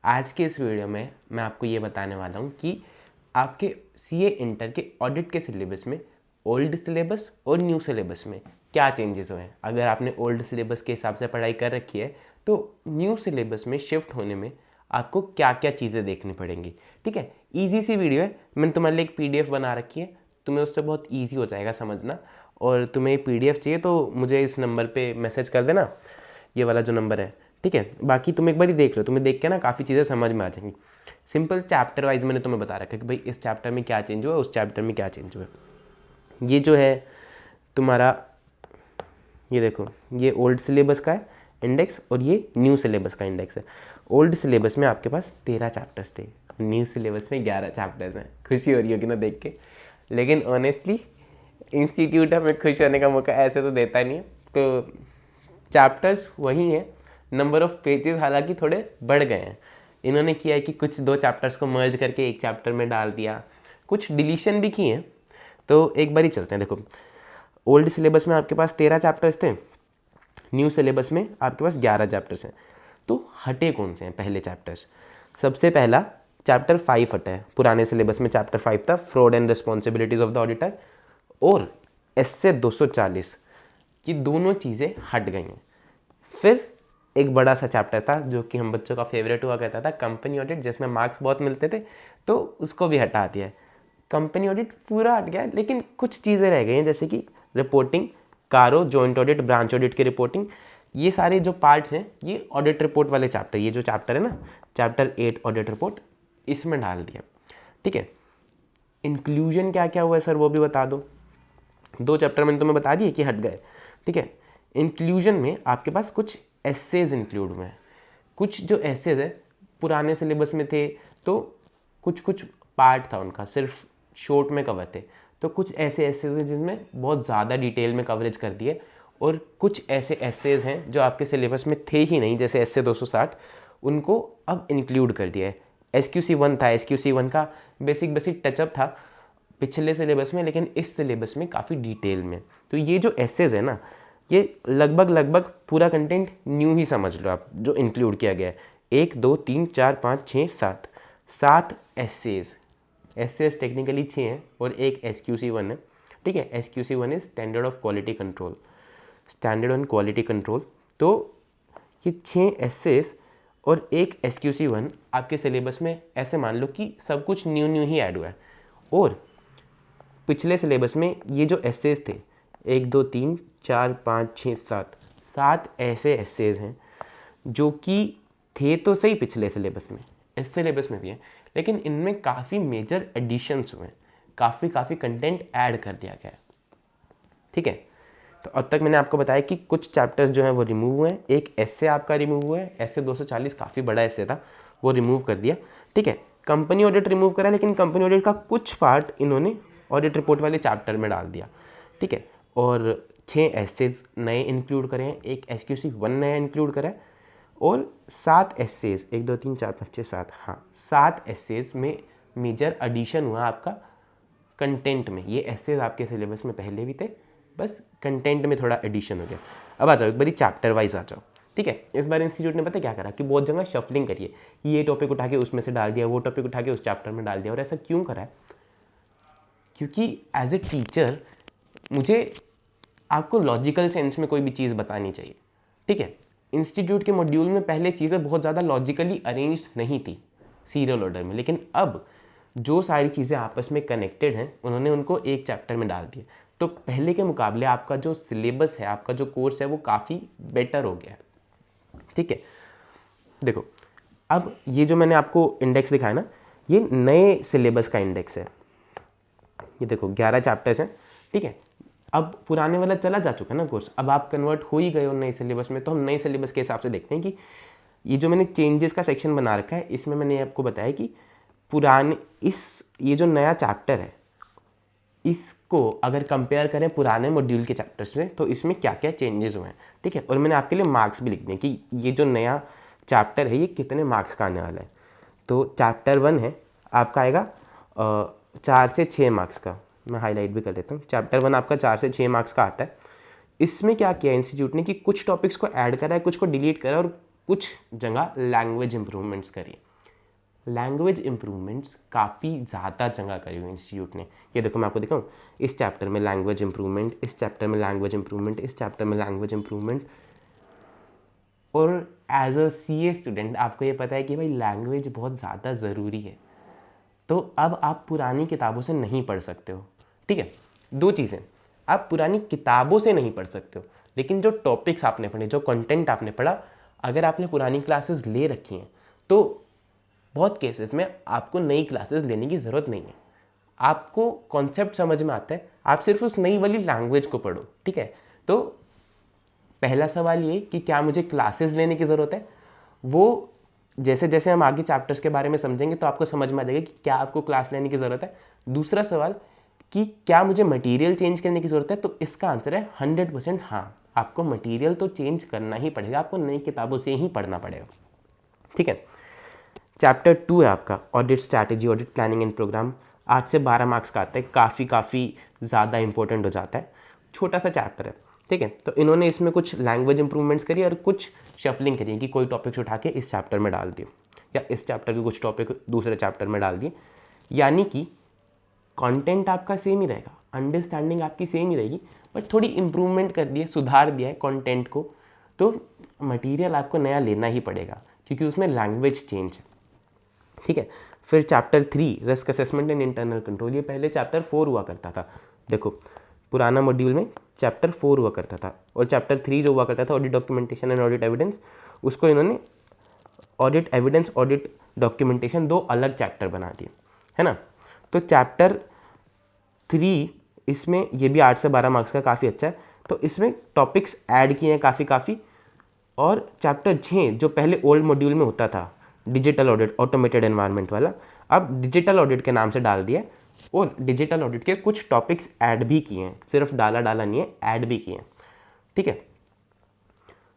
आज के इस वीडियो में मैं आपको ये बताने वाला हूँ कि आपके सीए इंटर के ऑडिट के सिलेबस में ओल्ड सिलेबस और न्यू सिलेबस में क्या चेंजेस हुए हैं। अगर आपने ओल्ड सिलेबस के हिसाब से पढ़ाई कर रखी है तो न्यू सिलेबस में शिफ्ट होने में आपको क्या क्या चीज़ें देखनी पड़ेंगी। ठीक है, ईजी सी वीडियो है। मैंने तुम्हारे लिए एक पीडीएफ बना रखी है, तुम्हें उससे बहुत ईजी हो जाएगा समझना। और तुम्हें पीडीएफ चाहिए तो मुझे इस नंबर पे मैसेज कर देना, ये वाला जो नंबर है। ठीक है, बाकी तुम एक बार ही देख लो, तुम्हें देख के ना काफ़ी चीज़ें समझ में आ जाएंगी। सिंपल चैप्टर वाइज मैंने तुम्हें बता रखा है कि भाई इस चैप्टर में क्या चेंज हुआ, उस चैप्टर में क्या चेंज हुआ। ये जो है तुम्हारा, ये देखो, ये ओल्ड सिलेबस का है इंडेक्स और ये न्यू सिलेबस का इंडेक्स है। ओल्ड सिलेबस में आपके पास 13 चैप्टर्स थे, न्यू सिलेबस में 11 चैप्टर्स हैं। खुशी हो रही होगी ना देख के, लेकिन ऑनेस्टली इंस्टीट्यूट हमें खुश होने का मौका ऐसे तो देता नहीं है। तो चैप्टर्स वही हैं, नंबर ऑफ पेजेस हालांकि थोड़े बढ़ गए हैं। इन्होंने किया है कि कुछ 2 चैप्टर्स को मर्ज करके एक चैप्टर में डाल दिया, कुछ डिलीशन भी किए हैं। तो एक बार ही चलते हैं। देखो, ओल्ड सिलेबस में आपके पास 13 चैप्टर्स थे, न्यू सिलेबस में आपके पास 11 चैप्टर्स हैं। तो हटे कौन से हैं पहले चैप्टर्स? सबसे पहला चैप्टर 5 हटा है। पुराने सिलेबस में चैप्टर 5 था, fraud and responsibilities of the auditor, और एसए 240, ये दोनों चीज़ें हट गई हैं। फिर एक बड़ा सा चैप्टर था जो कि हम बच्चों का फेवरेट हुआ करता था, कंपनी ऑडिट, जिसमें मार्क्स बहुत मिलते थे, तो उसको भी हटा दिया है। कंपनी ऑडिट पूरा हट गया है, लेकिन कुछ चीज़ें रह गई हैं, जैसे कि रिपोर्टिंग, कारो, जॉइंट ऑडिट, ब्रांच ऑडिट की रिपोर्टिंग। ये सारे जो पार्ट्स हैं ये ऑडिट रिपोर्ट वाले चैप्टर, ये जो चैप्टर है ना, चैप्टर 8 ऑडिट रिपोर्ट, इसमें डाल दिया। ठीक है, इंक्लूजन क्या क्या हुआ है सर वो भी बता दो। 2 चैप्टर मैंने तुम्हें बता दिए कि हट गए। ठीक है, इंक्लूजन में आपके पास कुछ एसेज इंक्लूड हुए हैं। कुछ जो एसेज है पुराने सिलेबस में थे, तो कुछ कुछ पार्ट था उनका सिर्फ शॉर्ट में कवर थे, तो कुछ ऐसे एसेज हैं जिसमें बहुत ज़्यादा डिटेल में कवरेज कर दिए, और कुछ ऐसे एसेज हैं जो आपके सिलेबस में थे ही नहीं, जैसे एसए 260, उनको अब इंक्लूड कर दिया है। SQC1 था, SQC1 का बेसिक टचअप था पिछले सिलेबस में, लेकिन इस सिलेबस में काफ़ी डिटेल में। तो ये जो एसेज है ना, ये लगभग पूरा कंटेंट न्यू ही समझ लो आप, जो इंक्लूड किया गया है। 1 2 3 4 5 6 7 एसेज टेक्निकली 6 हैं और एक SQC1 है। ठीक है, SQC1 is standard of quality control, standard on quality control. तो ये 6 एसेज और एक SQC1 आपके सिलेबस में, ऐसे मान लो कि सब कुछ न्यू ही ऐड हुआ है। और पिछले सिलेबस में ये जो एसेज थे, 1 2 3 4 5 6 7 ऐसे एसेज हैं जो कि थे तो सही पिछले सिलेबस में, इस सिलेबस में भी है, लेकिन इनमें काफ़ी मेजर एडिशंस हुए हैं, काफ़ी कंटेंट ऐड कर दिया गया है। ठीक है, तो अब तक मैंने आपको बताया कि कुछ चैप्टर्स जो हैं वो रिमूव हुए हैं। एक एसए आपका रिमूव हुआ है, एसए 240 काफ़ी बड़ा एसए था, वो रिमूव कर दिया। ठीक है, कंपनी ऑडिट रिमूव करा, लेकिन कंपनी ऑडिट का कुछ पार्ट इन्होंने ऑडिट रिपोर्ट वाले चैप्टर में डाल दिया। ठीक है, और 6 एसेज नए इंक्लूड करें हैं, एक SQC1 नया इंक्लूड करा है, और 7 एसेज, 1 2 3 4 5 6 7, हाँ 7 एसेज में मेजर एडिशन हुआ आपका कंटेंट में। ये एसेज आपके सिलेबस में पहले भी थे, बस कंटेंट में थोड़ा एडिशन हो गया। अब आ जाओ, एक बारी चैप्टर वाइज आ जाओ। ठीक है, इस बार इंस्टीट्यूट ने पता क्या करा कि बहुत जगह शफलिंग करिए, ये टॉपिक उठा के उसमें से डाल दिया, वो टॉपिक उठा के उस चैप्टर में डाल दिया। और ऐसा क्यों करा है? क्योंकि एज ए टीचर मुझे आपको लॉजिकल सेंस में कोई भी चीज़ बतानी चाहिए। ठीक है, इंस्टीट्यूट के मॉड्यूल में पहले चीज़ें बहुत ज़्यादा लॉजिकली अरेंज्ड नहीं थी सीरियल ऑर्डर में, लेकिन अब जो सारी चीज़ें आपस में कनेक्टेड हैं उन्होंने उनको एक चैप्टर में डाल दिया। तो पहले के मुकाबले आपका जो सिलेबस है, आपका जो कोर्स है, वो काफ़ी बेटर हो गया है। ठीक है, देखो, अब ये जो मैंने आपको इंडेक्स दिखाया ना, ये नए सिलेबस का इंडेक्स है। ये देखो 11 चैप्टर्स हैं। ठीक है, अब पुराने वाला चला जा चुका है ना कोर्स, अब आप कन्वर्ट हो ही गए हो नए सिलेबस में। तो हम नए सिलेबस के हिसाब से देखते हैं कि ये जो मैंने चेंजेस का सेक्शन बना रखा है, इसमें मैंने आपको बताया कि पुराने ये जो नया चैप्टर है, इसको अगर कंपेयर करें पुराने मॉड्यूल के चैप्टर्स में, तो इसमें क्या क्या चेंजेस हुए हैं। ठीक है, और मैंने आपके लिए मार्क्स भी लिख दिए कि ये जो नया चैप्टर है ये कितने मार्क्स का आने वाला है। तो चैप्टर 1 है आपका आएगा 4 से 6 मार्क्स का, मैं हाईलाइट भी कर देता हूँ। चैप्टर 1 आपका 4 से 6 मार्क्स का आता है। इसमें क्या किया इंस्टीट्यूट ने कि कुछ टॉपिक्स को ऐड करा है, कुछ को डिलीट करा, और कुछ जगह लैंग्वेज इंप्रूवमेंट्स करी। लैंग्वेज इम्प्रूवमेंट्स काफ़ी ज़्यादा जगह करी हुई इंस्टीट्यूट ने। ये देखो मैं आपको दिखाऊँ, इस चैप्टर में लैंग्वेज इम्प्रूवमेंट, इस चैप्टर में लैंग्वेज इम्प्रूवमेंट, इस चैप्टर में लैंग्वेज इम्प्रूवमेंट। और एज अ सीए स्टूडेंट आपको ये पता है कि भाई लैंग्वेज बहुत ज़्यादा ज़रूरी है, तो अब आप पुरानी किताबों से नहीं पढ़ सकते हो। ठीक है, दो चीज़ें, आप पुरानी किताबों से नहीं पढ़ सकते हो, लेकिन जो टॉपिक्स आपने पढ़े, जो कंटेंट आपने पढ़ा, अगर आपने पुरानी क्लासेस ले रखी हैं तो बहुत केसेस में आपको नई क्लासेस लेने की ज़रूरत नहीं है। आपको कॉन्सेप्ट समझ में आता है, आप सिर्फ उस नई वाली लैंग्वेज को पढ़ो। ठीक है, तो पहला सवाल ये कि क्या मुझे क्लासेस लेने की ज़रूरत है, वो जैसे जैसे हम आगे चैप्टर्स के बारे में समझेंगे तो आपको समझ में आ जाएगा कि क्या आपको क्लास लेने की ज़रूरत है। दूसरा सवाल कि क्या मुझे मटेरियल चेंज करने की ज़रूरत है, तो इसका आंसर है 100% हाँ, आपको मटेरियल तो चेंज करना ही पड़ेगा, आपको नई किताबों से ही पढ़ना पड़ेगा। ठीक है, चैप्टर 2 है आपका audit strategy, audit planning and programme. 8 से 12 मार्क्स का आता है, काफ़ी ज़्यादा इंपॉर्टेंट हो जाता है, छोटा सा चैप्टर है। ठीक है, तो इन्होंने इसमें कुछ लैंग्वेज इंप्रूवमेंट्स करी और कुछ शफलिंग करी कि कोई टॉपिक्स उठा के इस चैप्टर में डाल दिए या इस चैप्टर के कुछ टॉपिक दूसरे चैप्टर में डाल दिए, यानी कि कंटेंट आपका सेम ही रहेगा, अंडरस्टैंडिंग आपकी सेम ही रहेगी, बट थोड़ी इंप्रूवमेंट कर दिए, सुधार दिया है कंटेंट को, तो मटेरियल आपको नया लेना ही पड़ेगा क्योंकि उसमें लैंग्वेज चेंज है। ठीक है, फिर chapter 3 risk assessment and internal control, ये पहले चैप्टर 4 हुआ करता था। देखो पुराना मॉड्यूल में चैप्टर 4 हुआ करता था और चैप्टर 3 जो हुआ करता था audit documentation and audit evidence, उसको इन्होंने ऑडिट एविडेंस ऑडिट डॉक्यूमेंटेशन 2 अलग चैप्टर बना दिए, है ना। तो चैप्टर 3 इसमें ये भी 8 से 12 मार्क्स का, काफ़ी अच्छा है, तो इसमें टॉपिक्स ऐड किए हैं काफ़ी। और चैप्टर 6 जो पहले ओल्ड मॉड्यूल में होता था डिजिटल ऑडिट ऑटोमेटेड एनवायरनमेंट वाला, अब डिजिटल ऑडिट के नाम से डाल दिया और डिजिटल ऑडिट के कुछ टॉपिक्स ऐड भी किए हैं, सिर्फ डाला नहीं है, ऐड भी किए हैं। ठीक है,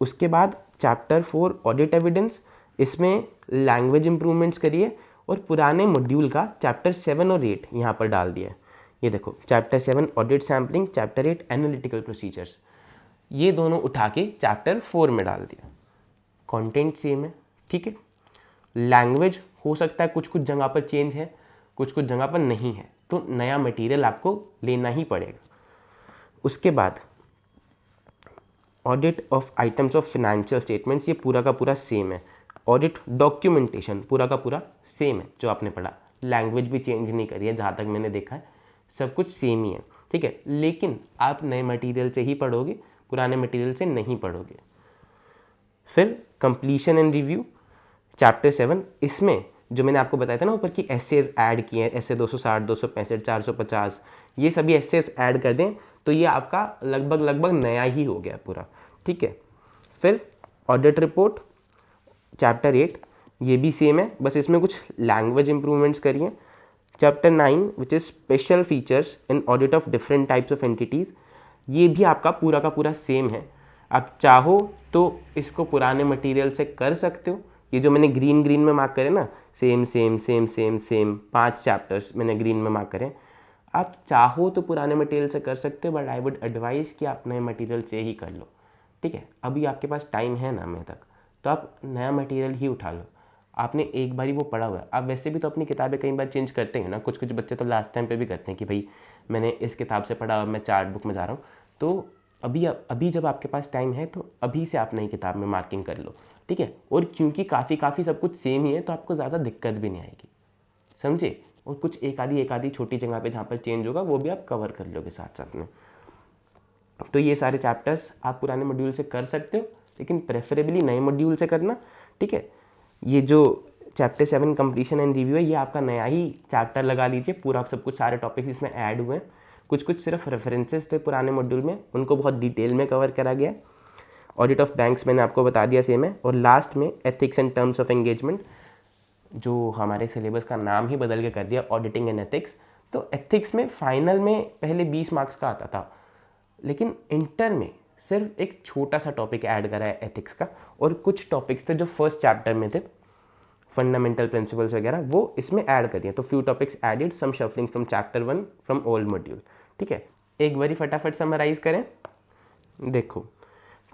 उसके बाद चैप्टर 4 ऑडिट एविडेंस, इसमें लैंग्वेज इंप्रूवमेंट्स करिए और पुराने मॉड्यूल का चैप्टर 7 और 8 यहाँ पर डाल दिया है। ये देखो chapter 7 audit sampling, chapter 8 analytical procedures, ये दोनों उठा के चैप्टर 4 में डाल दिया। कंटेंट सेम है। ठीक है, लैंग्वेज हो सकता है कुछ जगह पर चेंज है, कुछ जगह पर नहीं है, तो नया मटेरियल आपको लेना ही पड़ेगा। उसके बाद audit of items of financial statements, ये पूरा का पूरा सेम है। ऑडिट डॉक्यूमेंटेशन पूरा का पूरा सेम है जो आपने पढ़ा, लैंग्वेज भी चेंज नहीं करी है, जहाँ तक मैंने देखा है सब कुछ सेम ही है। ठीक है, लेकिन आप नए मटेरियल से ही पढ़ोगे, पुराने मटेरियल से नहीं पढ़ोगे। फिर कंप्लीशन एंड रिव्यू चैप्टर 7, इसमें जो मैंने आपको बताया था ना ऊपर कि एसेज ऐड किए हैं, एसे 260, 265, 450, ये सभी एसेज ऐड कर दें तो ये आपका लगभग नया ही हो गया पूरा। ठीक है, फिर ऑडिट रिपोर्ट चैप्टर 8, ये भी सेम है, बस इसमें कुछ लैंग्वेज इंप्रूवमेंट्स करिए। Chapter 9 which is special features in audit of different types of entities, ये भी आपका पूरा का पूरा सेम है। आप चाहो तो इसको पुराने मटेरियल से कर सकते हो, ये जो मैंने ग्रीन में मार्क करे ना, सेम 5 चैप्टर्स मैंने ग्रीन में मार्क करें, आप चाहो तो पुराने मटेरियल से कर सकते हो, बट आई वुड एडवाइस कि आप नए मटेरियल से ही कर लो। ठीक है, अभी आपके पास टाइम है ना मई तक, तो आप नया मटेरियल ही उठा लो, आपने एक बारी वो पढ़ा हुआ है। आप वैसे भी तो अपनी किताबें कई बार चेंज करते हैं ना, कुछ बच्चे तो लास्ट टाइम पे भी करते हैं कि भाई मैंने इस किताब से पढ़ा, मैं चार्ट बुक में जा रहा हूँ, तो अभी जब आपके पास टाइम है तो अभी से आप नई किताब में मार्किंग कर लो। ठीक है, और क्योंकि काफ़ी सब कुछ सेम ही है तो आपको ज़्यादा दिक्कत भी नहीं आएगी, समझे। और कुछ एक आधी छोटी जगह पे जहाँ पर चेंज होगा वो भी आप कवर कर लोगे साथ साथ में। तो ये सारे चैप्टर्स आप पुराने मॉड्यूल से कर सकते हो, लेकिन प्रेफरेबली नए मॉड्यूल से करना। ठीक है, ये जो चैप्टर 7 कंप्लीशन एंड रिव्यू है, ये आपका नया ही चैप्टर लगा लीजिए, पूरा सब कुछ सारे टॉपिक्स इसमें ऐड हुए हैं, कुछ सिर्फ रेफरेंसेस थे पुराने मॉड्यूल में, उनको बहुत डिटेल में कवर करा गया है। ऑडिट ऑफ बैंक्स मैंने आपको बता दिया सेम है, और लास्ट में ethics and terms of engagement, जो हमारे सिलेबस का नाम ही बदल के कर दिया ऑडिटिंग एंड एथिक्स। तो एथिक्स में फाइनल में पहले 20 मार्क्स का आता था, लेकिन इंटर में सिर्फ एक छोटा सा टॉपिक ऐड करा है एथिक्स का, और कुछ टॉपिक्स थे जो फर्स्ट चैप्टर में थे, फंडामेंटल प्रिंसिपल्स वगैरह, वो इसमें ऐड करिए। तो few topics added, some shuffling from chapter 1 from old module. ठीक है, एक बारी फटाफट समराइज करें। देखो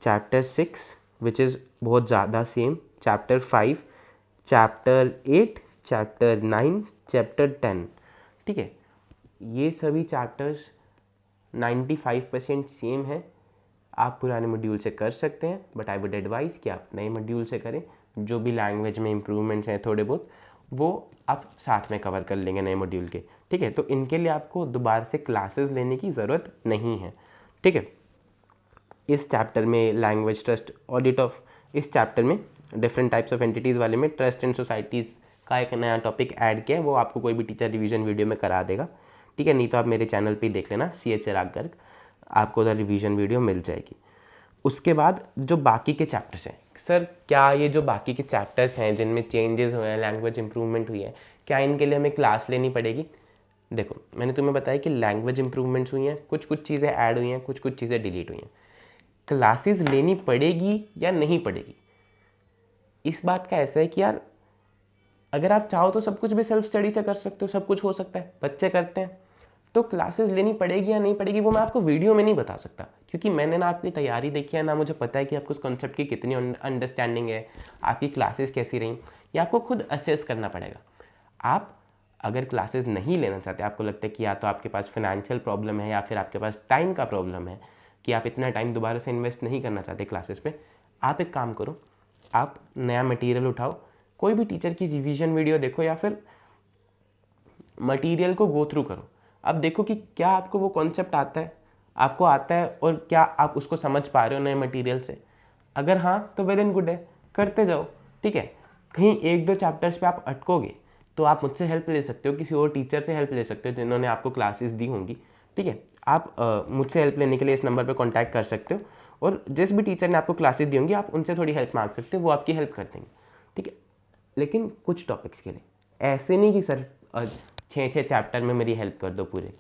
चैप्टर 6 विच इज़ बहुत ज़्यादा same, chapter 5, chapter 8, chapter 9, chapter 10, ठीक है। ये सभी चैप्टर्स 95% सेम है, आप पुराने मॉड्यूल से कर सकते हैं, बट आई वुड एडवाइस कि आप नए मॉड्यूल से करें। जो भी लैंग्वेज में इम्प्रूवमेंट्स हैं थोड़े बहुत, वो आप साथ में कवर कर लेंगे नए मॉड्यूल के, ठीक है। तो इनके लिए आपको दोबारा से क्लासेस लेने की ज़रूरत नहीं है, ठीक है। इस चैप्टर में लैंग्वेज ट्रस्ट ऑडिट ऑफ, इस चैप्टर में डिफरेंट टाइप्स ऑफ एंटिटीज़ वाले में ट्रस्ट एंड सोसाइटीज़ का एक नया टॉपिक ऐड किया है, वो आपको कोई भी टीचर रिवीजन वीडियो में करा देगा, ठीक है। नहीं तो आप मेरे चैनल पे देख लेना, CH चिराग गर्ग, आपको उधर रिवीजन वीडियो मिल जाएगी। उसके बाद जो बाकी के चैप्टर्स हैं, सर क्या ये जो बाकी के चैप्टर्स हैं जिनमें चेंजेस हुए हैं, लैंग्वेज इंप्रूवमेंट हुई है, क्या इनके लिए हमें क्लास लेनी पड़ेगी? देखो, मैंने तुम्हें बताया कि लैंग्वेज इंप्रूवमेंट्स हुई हैं, कुछ कुछ चीज़ें ऐड हुई हैं, कुछ कुछ चीज़ें डिलीट हुई हैं। क्लासेस लेनी पड़ेगी या नहीं पड़ेगी, इस बात का ऐसा है कि यार अगर आप चाहो तो सब कुछ भी सेल्फ स्टडी से कर सकते हो, सब कुछ हो सकता है, बच्चे करते हैं। तो क्लासेस लेनी पड़ेगी या नहीं पड़ेगी वो मैं आपको वीडियो में नहीं बता सकता, क्योंकि मैंने ना आपकी तैयारी देखी है, ना मुझे पता है कि आपको उस कॉन्सेप्ट की कितनी अंडरस्टैंडिंग है, आपकी क्लासेस कैसी रहीं, ये आपको खुद असेस करना पड़ेगा। आप अगर क्लासेस नहीं लेना चाहते, आपको लगता है कि या तो आपके पास फाइनेंशियल प्रॉब्लम है या फिर आपके पास टाइम का प्रॉब्लम है कि आप इतना टाइम दोबारा से इन्वेस्ट नहीं करना चाहते क्लासेस पे, आप एक काम करो, आप नया मटेरियल उठाओ, कोई भी टीचर की रिवीजन वीडियो देखो या फिर मटेरियल को गो थ्रू करो। अब देखो कि क्या आपको वो कॉन्सेप्ट आता है, आपको आता है, और क्या आप उसको समझ पा रहे हो नए मटेरियल से। अगर हाँ तो वेल एंड गुड है, करते जाओ, ठीक है। कहीं एक दो चैप्टर्स पे आप अटकोगे तो आप मुझसे हेल्प ले सकते हो, किसी और टीचर से हेल्प ले सकते हो जिन्होंने आपको क्लासेस दी होंगी, ठीक है। आप मुझसे हेल्प लेने के लिए इस नंबर पर कॉन्टैक्ट कर सकते हो, और जिस भी टीचर ने आपको क्लासेस दी होंगी आप उनसे थोड़ी हेल्प मांग सकते हो, वो आपकी हेल्प कर देंगे, ठीक है। लेकिन कुछ टॉपिक्स के लिए ऐसे नहीं कि सर 6 चैप्टर में मेरी हेल्प कर दो, पूरे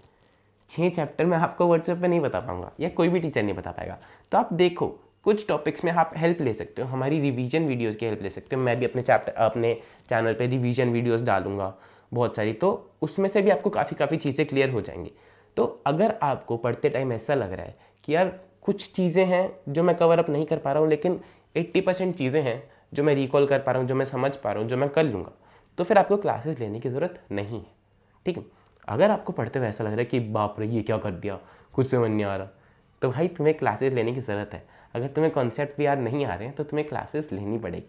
6 चैप्टर में आपको व्हाट्सएप पे नहीं बता पाऊंगा या कोई भी टीचर नहीं बता पाएगा। तो आप देखो, कुछ टॉपिक्स में आप हेल्प ले सकते हो, हमारी रिवीजन वीडियोस की हेल्प ले सकते हो। मैं भी अपने चैनल पे रिवीजन वीडियोस डालूंगा बहुत सारी, तो उसमें से भी आपको काफ़ी चीज़ें क्लियर हो जाएंगी। तो अगर आपको पढ़ते टाइम ऐसा लग रहा है कि यार कुछ चीज़ें हैं जो मैं कवर अप नहीं कर पा रहा हूँ, लेकिन 80% चीज़ें हैं जो मैं रिकॉल कर पा रहा हूँ, जो मैं समझ पा रहा हूँ, जो मैं कर लूँगा, तो फिर आपको क्लासेस लेने की ज़रूरत नहीं है, ठीक है। अगर आपको पढ़ते हुए ऐसा लग रहा है कि बाप रे ये क्या कर दिया, कुछ समझ नहीं आ रहा, तो भाई तुम्हें क्लासेस लेने की ज़रूरत है। अगर तुम्हें कॉन्सेप्ट भी याद नहीं आ रहे हैं तो तुम्हें क्लासेस लेनी पड़ेगी,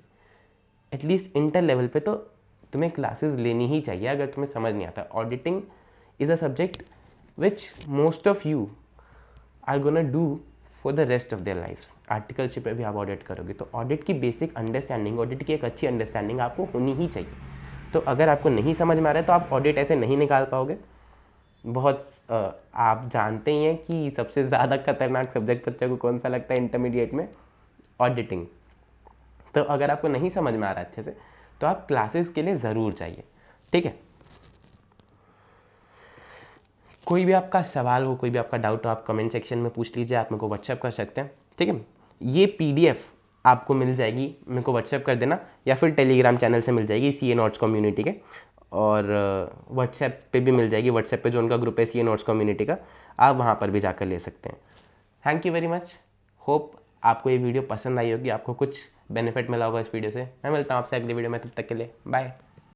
एटलीस्ट इंटर लेवल पे तो तुम्हें क्लासेस लेनी ही चाहिए अगर तुम्हें समझ नहीं आता। Auditing is a subject which most of you are gonna do for the rest of their lifes. Articleship पे भी आप ऑडिट करोगे, तो ऑडिट की बेसिक अंडरस्टैंडिंग, ऑडिट की एक अच्छी अंडरस्टैंडिंग आपको होनी ही चाहिए। तो अगर आपको नहीं समझ में आ रहा है तो आप ऑडिट ऐसे नहीं निकाल पाओगे। बहुत आप जानते ही हैं कि सबसे ज़्यादा खतरनाक सब्जेक्ट बच्चे को कौन सा लगता है इंटरमीडिएट में, ऑडिटिंग। तो अगर आपको नहीं समझ में आ रहा है अच्छे से तो आप क्लासेस के लिए ज़रूर चाहिए, ठीक है। कोई भी आपका सवाल हो, कोई भी आपका डाउट हो, आप कमेंट सेक्शन में पूछ लीजिए, आप मेरे को व्हाट्सएप कर सकते हैं, ठीक है। ये PDF आपको मिल जाएगी, मेरे को व्हाट्सएप कर देना, या फिर टेलीग्राम चैनल से मिल जाएगी CA नोट्स कम्युनिटी के, और व्हाट्सएप पे भी मिल जाएगी। व्हाट्सएप पे जो उनका ग्रुप है CA नोट्स कम्युनिटी का, आप वहाँ पर भी जाकर ले सकते हैं। Thank you very much. Hope आपको ये वीडियो पसंद आई होगी, आपको कुछ बेनिफिट मिला होगा इस वीडियो से। मैं मिलता हूँ आपसे अगली वीडियो में, तब तक के लिए बाय।